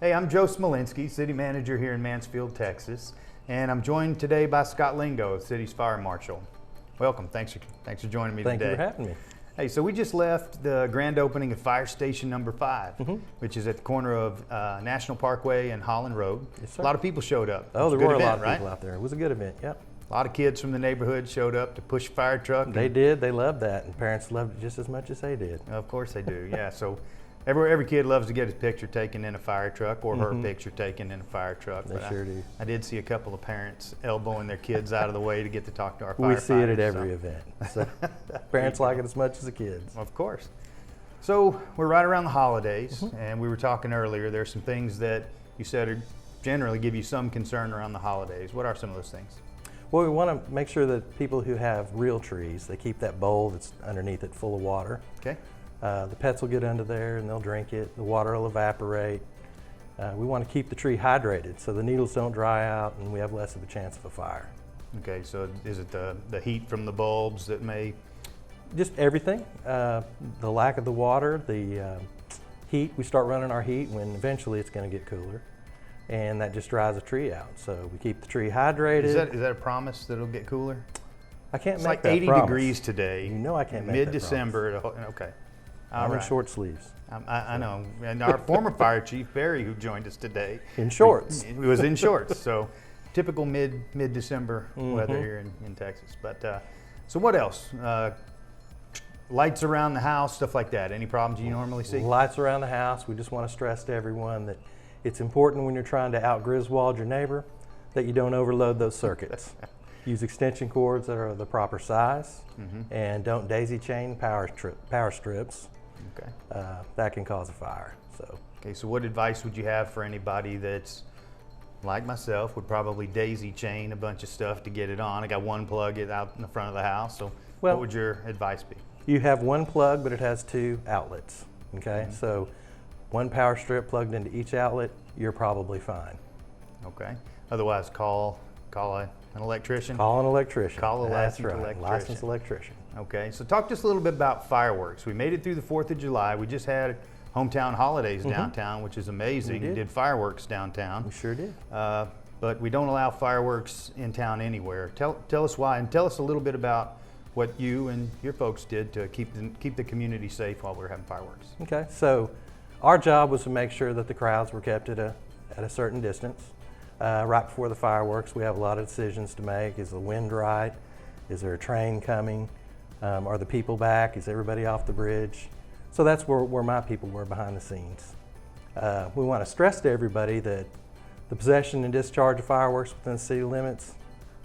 Hey, I'm Joe Smolinski, City Manager here in Mansfield, Texas, and I'm joined today by Scott Lingo, City's Fire Marshal. Welcome. Thanks for joining me today. Thank you for having me. Hey, so we just left the grand opening of Fire Station number 5, which is at the corner of National Parkway and Holland Road. Yes, sir. A lot of people showed up. Oh, there It was were a a good lot event, of people right? out there. It was a good event, yep. A lot of kids from the neighborhood showed up to push a fire truck. They did. They loved that, and parents loved it just as much as they did. Of course they do, yeah. So every kid loves to get his picture taken in a fire truck or her picture taken in a fire truck. They sure do. I did see a couple of parents elbowing their kids out of the way to get to talk to our firefighters. We see it at every event. So parents like it as much as the kids. Of course. So we're right around the holidays, and we were talking earlier, there's some things that you said are generally give you some concern around the holidays. What are some of those things? Well, we want to make sure that people who have real trees, they keep that bowl that's underneath it full of water. Okay. The pets will get under there and they'll drink it. The water will evaporate. We want to keep the tree hydrated so the needles don't dry out and we have less of a chance of a fire. Okay, so is it the heat from the bulbs that may? Just everything. The lack of the water, the heat. We start running our heat when eventually it's going to get cooler, and that just dries the tree out. So we keep the tree hydrated. Is that a promise that it'll get cooler? I can't It's make like that 80 promise. degrees today. You know I can't make that Mid-December. Okay. All I'm right. in short sleeves. I know. And our former fire chief, Barry, who joined us today. In shorts. He was in shorts. So typical mid-December weather here in Texas. But so what else? Lights around the house, stuff like that. Any problems you normally see? Lights around the house. We just want to stress to everyone that it's important when you're trying to out-Griswold your neighbor that you don't overload those circuits. Use extension cords that are the proper size, and don't daisy chain power strips. Okay. That can cause a fire. Okay, so what advice would you have for anybody that's like myself, would probably daisy chain a bunch of stuff to get it on? I got one plug out in the front of the house, so what would your advice be? You have one plug, but it has 2 outlets, okay? So one power strip plugged into each outlet, you're probably fine. Okay. Otherwise, call an electrician. Call an electrician. Call a That's licensed right, electrician. licensed electrician. Okay, so talk just a little bit about fireworks. We made it through the 4th of July. We just had hometown holidays downtown, which is amazing. We did fireworks downtown. We sure did. But we don't allow fireworks in town anywhere. Tell us why, and tell us a little bit about what you and your folks did to keep the community safe while we were having fireworks. Okay, so our job was to make sure that the crowds were kept at a certain distance. Right before the fireworks, we have a lot of decisions to make. Is the wind right? Is there a train coming? Are the people back? Is everybody off the bridge? So that's where my people were behind the scenes. We want to stress to everybody that the possession and discharge of fireworks within the city limits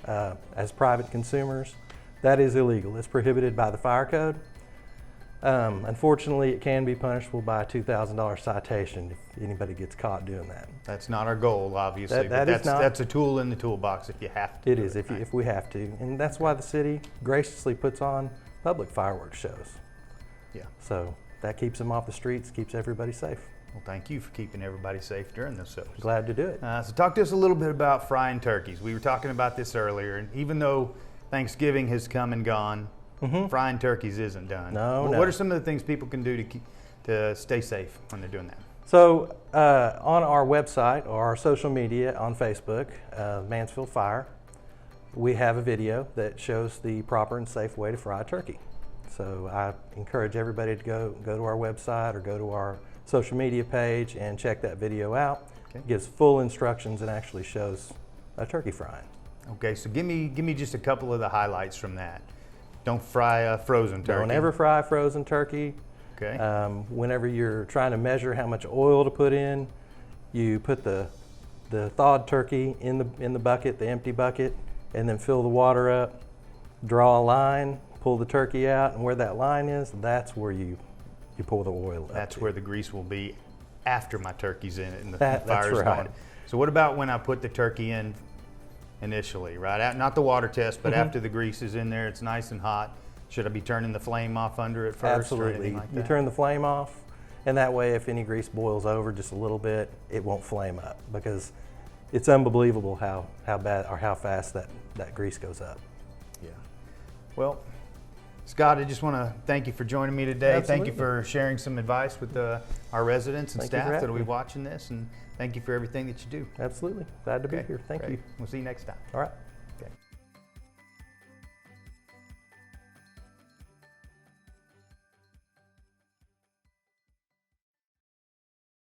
as private consumers, that is illegal. It's prohibited by the fire code. Unfortunately, it can be punishable by a $2,000 citation if anybody gets caught doing that. That's not our goal, obviously. That's a tool in the toolbox if you have to. It is, if we have to. And that's why the city graciously puts on public fireworks shows. Yeah. So that keeps them off the streets, keeps everybody safe. Well, thank you for keeping everybody safe during those shows. Glad to do it. So talk to us a little bit about frying turkeys. We were talking about this earlier, and even though Thanksgiving has come and gone, frying turkeys isn't done. No. What are some of the things people can do to stay safe when they're doing that? So on our website or our social media on Facebook, Mansfield Fire, we have a video that shows the proper and safe way to fry a turkey. So I encourage everybody to go to our website or go to our social media page and check that video out. Okay. It gives full instructions and actually shows a turkey frying. Okay, so give me just a couple of the highlights from that. Don't fry a frozen turkey. Don't ever fry frozen turkey. Okay. Whenever you're trying to measure how much oil to put in, you put the thawed turkey in the bucket, the empty bucket, and then fill the water up, draw a line, pull the turkey out, and where that line is, that's where you pour the oil up. That's where the grease will be after my turkey's in it and the That's fire's right. going. So what about when I put the turkey in initially, right? Not the water test, but after the grease is in there, it's nice and hot. Should I be turning the flame off under it first? Absolutely. Or anything like that? You turn the flame off, and that way if any grease boils over just a little bit, it won't flame up, because it's unbelievable how bad or how fast that grease goes up. Yeah. Well, Scott, I just want to thank you for joining me today. Absolutely. Thank you for sharing some advice with our residents and Thank you for staff that having will be me. watching this, and thank you for everything that you do. Absolutely. Glad to be Okay, here. Thank great. you. We'll see you next time. All right.